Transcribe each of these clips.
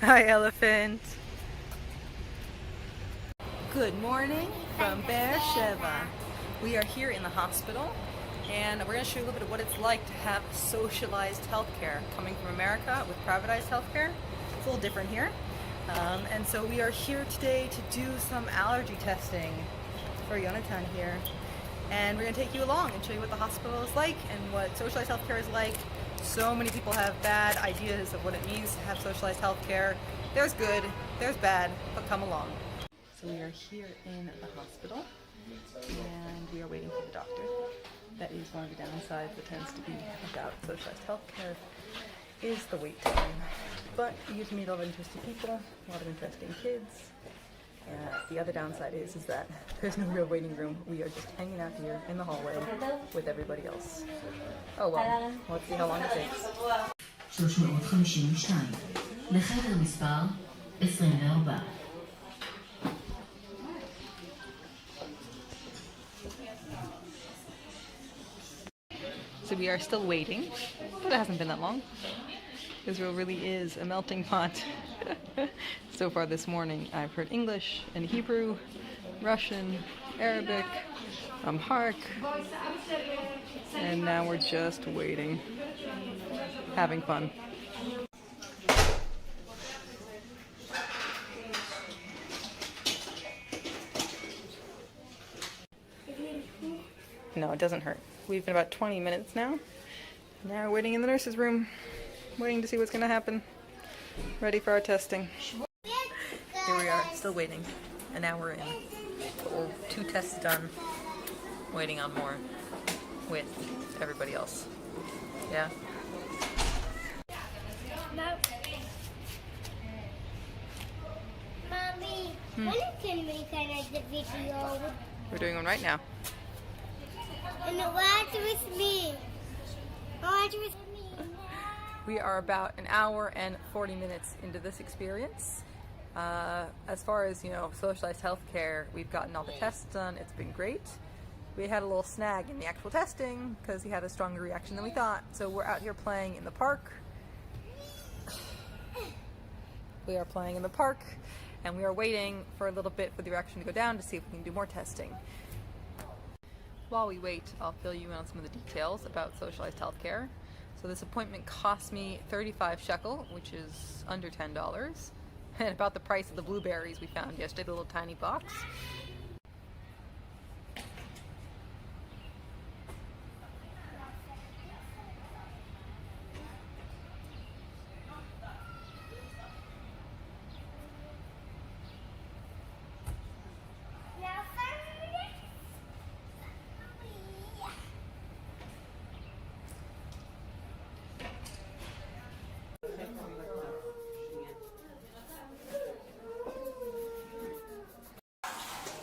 Hi, elephant. Good morning from Beersheba. We are here in the hospital, and we're going to show you a little bit of what it's like to have socialized healthcare. Coming from America with privatized healthcare, it's a little different here. And so we are here today to do some allergy testing for Yonatan here. And we're going to take you along and show you what the hospital is like and what socialized healthcare is like. So many people have bad ideas of what it means to have socialized healthcare. There's good, there's bad, but come along. So we are here in the hospital, and we are waiting for the doctor. That is one of the downsides that tends to be about socialized healthcare, is the wait time. But you get to meet a lot of interesting people, a lot of interesting kids. The other downside is that there's no real waiting room. We are just hanging out here in the hallway with everybody else. Oh well, let's see how long it takes. 352 לחדר מספר 24. So we are still waiting, but it hasn't been that long. Israel really is a melting pot. So far this morning I've heard English and Hebrew, Russian, Arabic, Amharic, and now we're just waiting, having fun. No, it doesn't hurt. We've been about 20 minutes now. Now we're waiting in the nurse's room, waiting to see what's going to happen. Ready for our testing. Here we are, still waiting. An hour in. 2 tests done. Waiting on more with everybody else. Yeah? Mommy, when can we connect the video? We're doing one right now. And watch with me. Watch with me. We are about an hour and 40 minutes into this experience. As far as, socialized healthcare, we've gotten all the tests done. It's been great. We had a little snag in the actual testing because he had a stronger reaction than we thought. So we're out here playing in the park. We are playing in the park, and we are waiting for a little bit for the reaction to go down to see if we can do more testing. While we wait, I'll fill you in on some of the details about socialized healthcare. So this appointment cost me 35 shekel, which is under $10, and about the price of the blueberries we found yesterday, the little tiny box.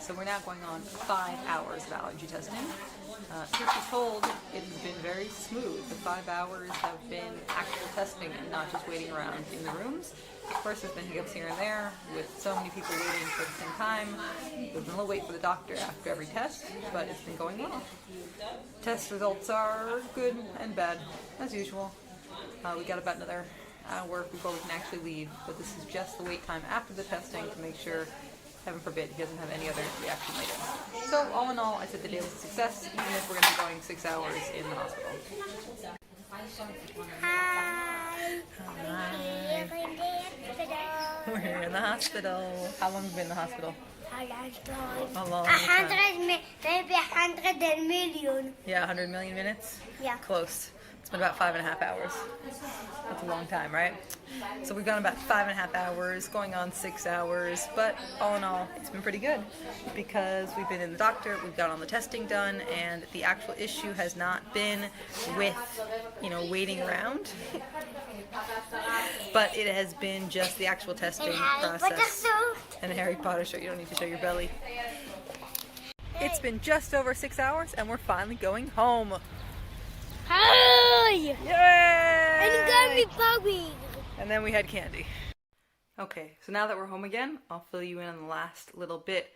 So we're now going on 5 hours of allergy testing. Truth be told, it has been very smooth. The 5 hours have been actual testing and not just waiting around in the rooms. Of course, there's been hiccups here and there with so many people waiting for the same time. There's been a little wait for the doctor after every test, but it's been going well. Test results are good and bad, as usual. We got about another hour before we can actually leave, but this is just the wait time after the testing to make sure, heaven forbid, he doesn't have any other reaction later. So all in all, I said the day was a success, even if we're going to be going 6 hours in the hospital. Hi. Hi. We're We're here in the hospital. How long have you been in the hospital? A long time. A long time. Maybe 100 million. Yeah, 100 million minutes? Yeah. Close. It's been about 5.5 hours. That's a long time, right? So we've gone about 5.5 hours, going on 6 hours, but all in all, it's been pretty good because we've been in the doctor, we've got all the testing done, and the actual issue has not been with, waiting around, but it has been just the actual testing process. And a Harry Potter shirt, you don't need to show your belly. It's been just over 6 hours, and we're finally going home. Hi! Yay! And gonna be bubbly. And then we had candy. Okay, so now that we're home again, I'll fill you in on the last little bit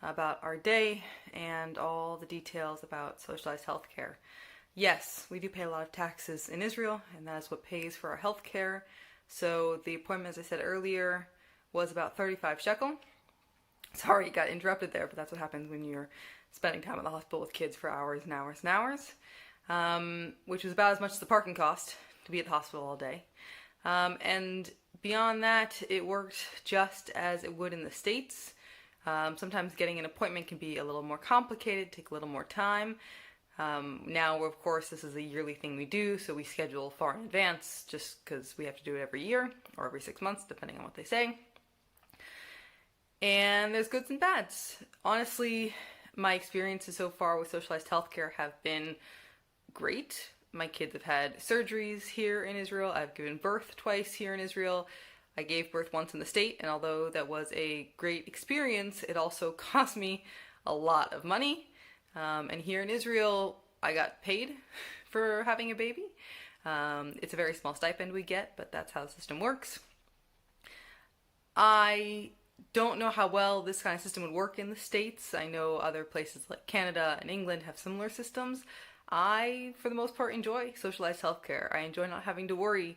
about our day and all the details about socialized healthcare. Yes, we do pay a lot of taxes in Israel, and that is what pays for our healthcare. So the appointment, as I said earlier, was about 35 shekel. Sorry, got interrupted there, but that's what happens when you're spending time at the hospital with kids for hours and hours and hours, which was about as much as the parking cost to be at the hospital all day. And beyond that, it worked just as it would in the States. Sometimes getting an appointment can be a little more complicated, take a little more time. Now, of course, this is a yearly thing we do, so we schedule far in advance just because we have to do it every year or every 6 months, depending on what they say. And there's goods and bads. Honestly, my experiences so far with socialized healthcare have been great. My kids have had surgeries here in Israel. I've given birth twice here in Israel. I gave birth once in the state, and although that was a great experience, it also cost me a lot of money. And here in Israel, I got paid for having a baby. It's a very small stipend we get, but that's how the system works. I don't know how well this kind of system would work in the States. I know other places like Canada and England have similar systems. I, for the most part, enjoy socialized healthcare. I enjoy not having to worry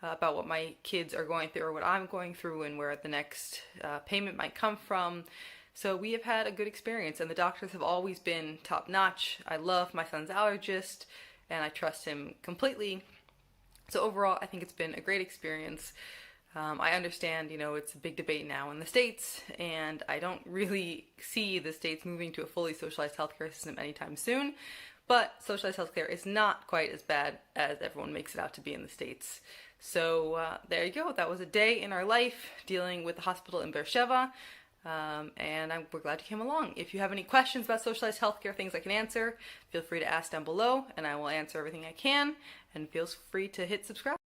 about what my kids are going through or what I'm going through and where the next payment might come from. So we have had a good experience, and the doctors have always been top-notch. I love my son's allergist, and I trust him completely. So overall, I think it's been a great experience. I understand, it's a big debate now in the States, and I don't really see the States moving to a fully socialized healthcare system anytime soon, but socialized healthcare is not quite as bad as everyone makes it out to be in the States. So there you go. That was a day in our life dealing with the hospital in Beersheba. And we're glad you came along. If you have any questions about socialized healthcare, things I can answer, feel free to ask down below, and I will answer everything I can, and feel free to hit subscribe.